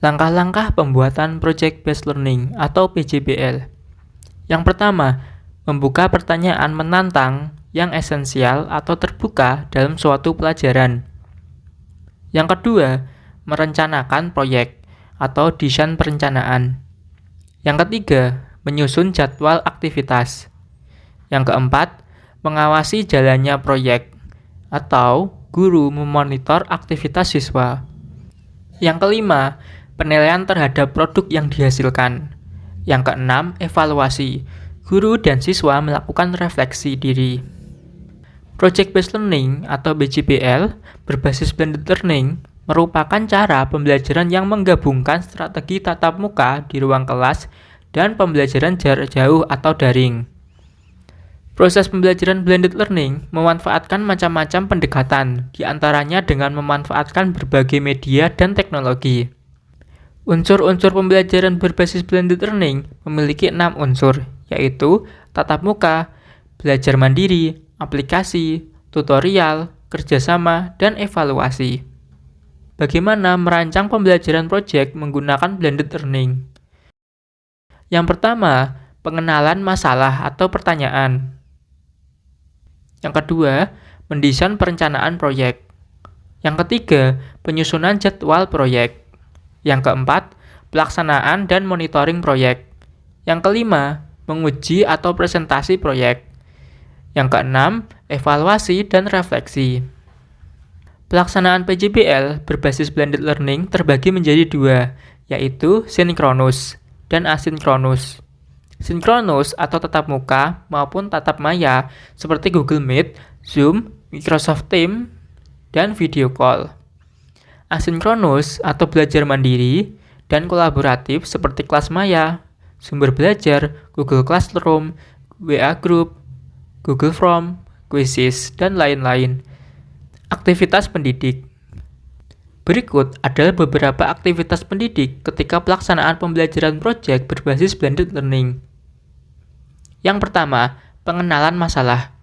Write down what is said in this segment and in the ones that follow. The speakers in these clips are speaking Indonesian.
Langkah-langkah pembuatan Project Based Learning atau PJBL. Yang pertama, membuka pertanyaan menantang yang esensial atau terbuka dalam suatu pelajaran. Yang kedua, merencanakan proyek atau desain perencanaan. Yang ketiga, menyusun jadwal aktivitas. Yang keempat, mengawasi jalannya proyek atau guru memonitor aktivitas siswa. Yang kelima, penilaian terhadap produk yang dihasilkan. Yang keenam, evaluasi. Guru dan siswa melakukan refleksi diri. Project Based Learning atau BJBL berbasis blended learning merupakan cara pembelajaran yang menggabungkan strategi tatap muka di ruang kelas dan pembelajaran jarak jauh atau daring. Proses pembelajaran blended learning memanfaatkan macam-macam pendekatan, di antaranya dengan memanfaatkan berbagai media dan teknologi. Unsur-unsur pembelajaran berbasis blended learning memiliki 6 unsur, yaitu tatap muka, belajar mandiri, aplikasi, tutorial, kerjasama, dan evaluasi. Bagaimana merancang pembelajaran proyek menggunakan blended learning? Yang pertama, pengenalan masalah atau pertanyaan. Yang kedua, mendesain perencanaan proyek. Yang ketiga, penyusunan jadwal proyek. Yang keempat, pelaksanaan dan monitoring proyek. Yang kelima, menguji atau presentasi proyek. Yang keenam, evaluasi dan refleksi. Pelaksanaan PJBL berbasis blended learning terbagi menjadi 2, yaitu sinkronus dan asinkronus. Sinkronus atau tatap muka maupun tatap maya seperti Google Meet, Zoom, Microsoft Teams, dan video call. Asinkronus atau belajar mandiri dan kolaboratif seperti kelas maya, sumber belajar, Google Classroom, WA Group, Google Form, Quizzes, dan lain-lain. Aktivitas pendidik. Berikut adalah beberapa aktivitas pendidik ketika pelaksanaan pembelajaran proyek berbasis blended learning. Yang pertama, pengenalan masalah.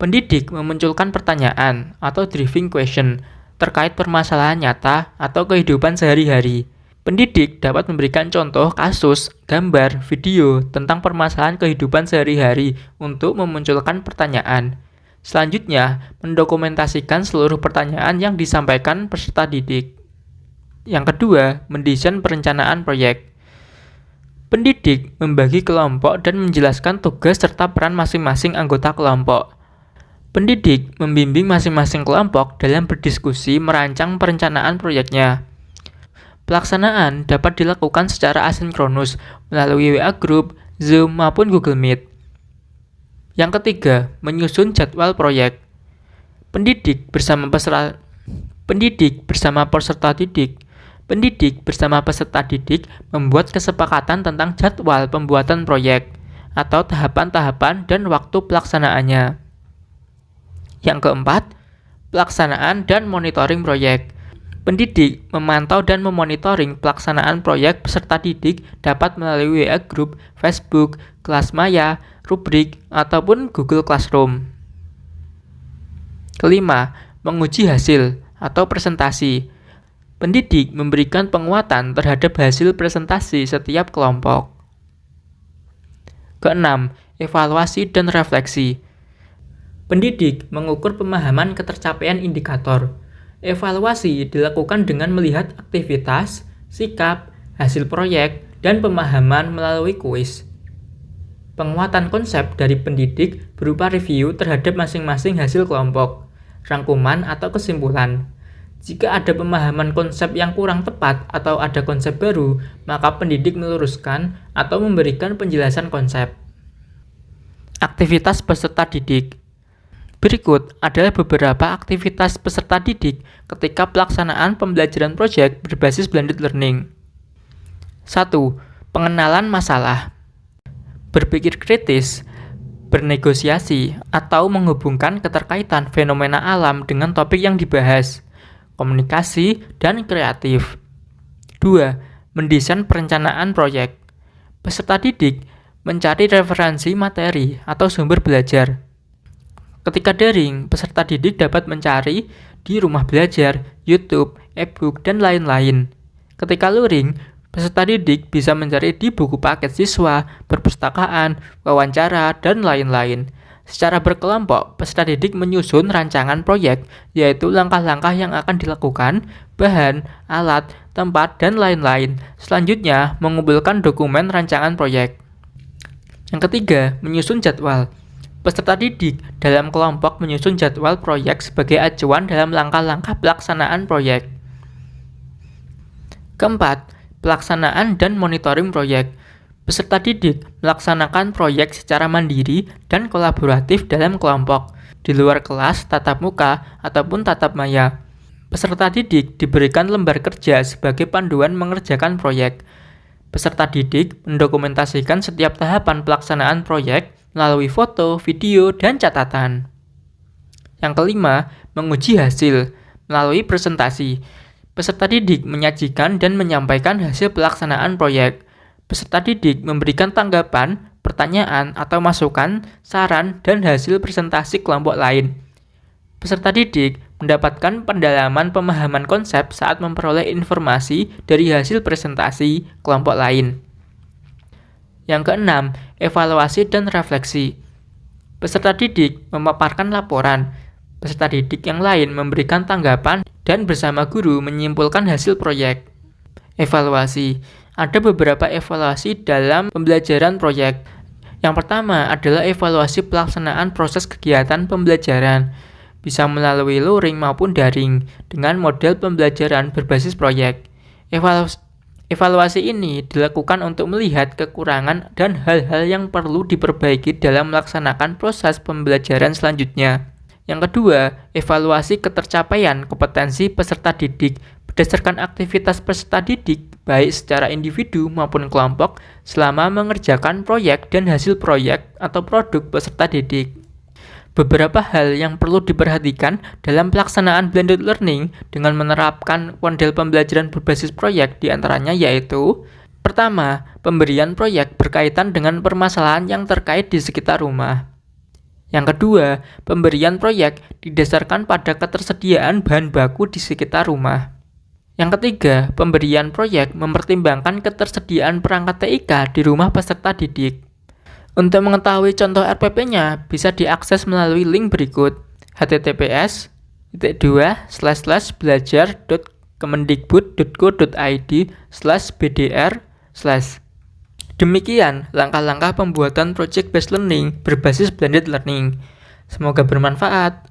Pendidik memunculkan pertanyaan atau driving question terkait permasalahan nyata atau kehidupan sehari-hari. Pendidik dapat memberikan contoh kasus, gambar, video tentang permasalahan kehidupan sehari-hari untuk memunculkan pertanyaan. Selanjutnya, mendokumentasikan seluruh pertanyaan yang disampaikan peserta didik. Yang kedua, mendesain perencanaan proyek. Pendidik membagi kelompok dan menjelaskan tugas serta peran masing-masing anggota kelompok. Pendidik membimbing masing-masing kelompok dalam berdiskusi merancang perencanaan proyeknya. Pelaksanaan dapat dilakukan secara asinkronus melalui WA Group, Zoom, maupun Google Meet. Yang ketiga, menyusun jadwal proyek. Pendidik bersama peserta didik membuat kesepakatan tentang jadwal pembuatan proyek atau tahapan-tahapan dan waktu pelaksanaannya. Yang keempat, pelaksanaan dan monitoring proyek. Pendidik memantau dan memonitoring pelaksanaan proyek peserta didik dapat melalui WA Group, Facebook, kelas maya, rubrik, ataupun Google Classroom. Kelima, menguji hasil atau presentasi. Pendidik memberikan penguatan terhadap hasil presentasi setiap kelompok. Keenam, evaluasi dan refleksi. Pendidik mengukur pemahaman ketercapaian indikator. Evaluasi dilakukan dengan melihat aktivitas, sikap, hasil proyek, dan pemahaman melalui kuis. Penguatan konsep dari pendidik berupa review terhadap masing-masing hasil kelompok, rangkuman atau kesimpulan. Jika ada pemahaman konsep yang kurang tepat atau ada konsep baru, maka pendidik meluruskan atau memberikan penjelasan konsep. Aktivitas peserta didik. Berikut adalah beberapa aktivitas peserta didik ketika pelaksanaan pembelajaran proyek berbasis blended learning. 1. Pengenalan masalah. Berpikir kritis, bernegosiasi, atau menghubungkan keterkaitan fenomena alam dengan topik yang dibahas. Komunikasi dan kreatif. 2. Mendesain perencanaan proyek. Peserta didik mencari referensi materi atau sumber belajar. Ketika daring, peserta didik dapat mencari di rumah belajar, YouTube, e-book, dan lain-lain. Ketika luring, peserta didik bisa mencari di buku paket siswa, perpustakaan, wawancara, dan lain-lain. Secara berkelompok, peserta didik menyusun rancangan proyek, yaitu langkah-langkah yang akan dilakukan, bahan, alat, tempat, dan lain-lain. Selanjutnya, mengumpulkan dokumen rancangan proyek. Yang ketiga, menyusun jadwal. Peserta didik dalam kelompok menyusun jadwal proyek sebagai acuan dalam langkah-langkah pelaksanaan proyek. Keempat, pelaksanaan dan monitoring proyek. Peserta didik melaksanakan proyek secara mandiri dan kolaboratif dalam kelompok, di luar kelas, tatap muka, ataupun tatap maya. Peserta didik diberikan lembar kerja sebagai panduan mengerjakan proyek. Peserta didik mendokumentasikan setiap tahapan pelaksanaan proyek melalui foto, video, dan catatan. Yang kelima, menguji hasil melalui presentasi. Peserta didik menyajikan dan menyampaikan hasil pelaksanaan proyek. Peserta didik memberikan tanggapan, pertanyaan, atau masukan, saran, dan hasil presentasi kelompok lain. Peserta didik mendapatkan pendalaman pemahaman konsep saat memperoleh informasi dari hasil presentasi kelompok lain. Yang keenam, evaluasi dan refleksi. Peserta didik memaparkan laporan. Peserta didik yang lain memberikan tanggapan dan bersama guru menyimpulkan hasil proyek. Evaluasi. Ada beberapa evaluasi dalam pembelajaran proyek. Yang pertama adalah evaluasi pelaksanaan proses kegiatan pembelajaran. Bisa melalui luring maupun daring dengan model pembelajaran berbasis proyek. Evaluasi ini dilakukan untuk melihat kekurangan dan hal-hal yang perlu diperbaiki dalam melaksanakan proses pembelajaran selanjutnya. Yang kedua, evaluasi ketercapaian kompetensi peserta didik berdasarkan aktivitas peserta didik, baik secara individu maupun kelompok, selama mengerjakan proyek dan hasil proyek atau produk peserta didik. Beberapa hal yang perlu diperhatikan dalam pelaksanaan blended learning dengan menerapkan model pembelajaran berbasis proyek diantaranya yaitu: pertama, pemberian proyek berkaitan dengan permasalahan yang terkait di sekitar rumah. Yang kedua, pemberian proyek didasarkan pada ketersediaan bahan baku di sekitar rumah. Yang ketiga, pemberian proyek mempertimbangkan ketersediaan perangkat TIK di rumah peserta didik. Untuk mengetahui contoh RPP-nya, bisa diakses melalui link berikut: https://belajar.kemendikbud.go.id/bdr/ Demikian langkah-langkah pembuatan project based learning berbasis blended learning. Semoga bermanfaat.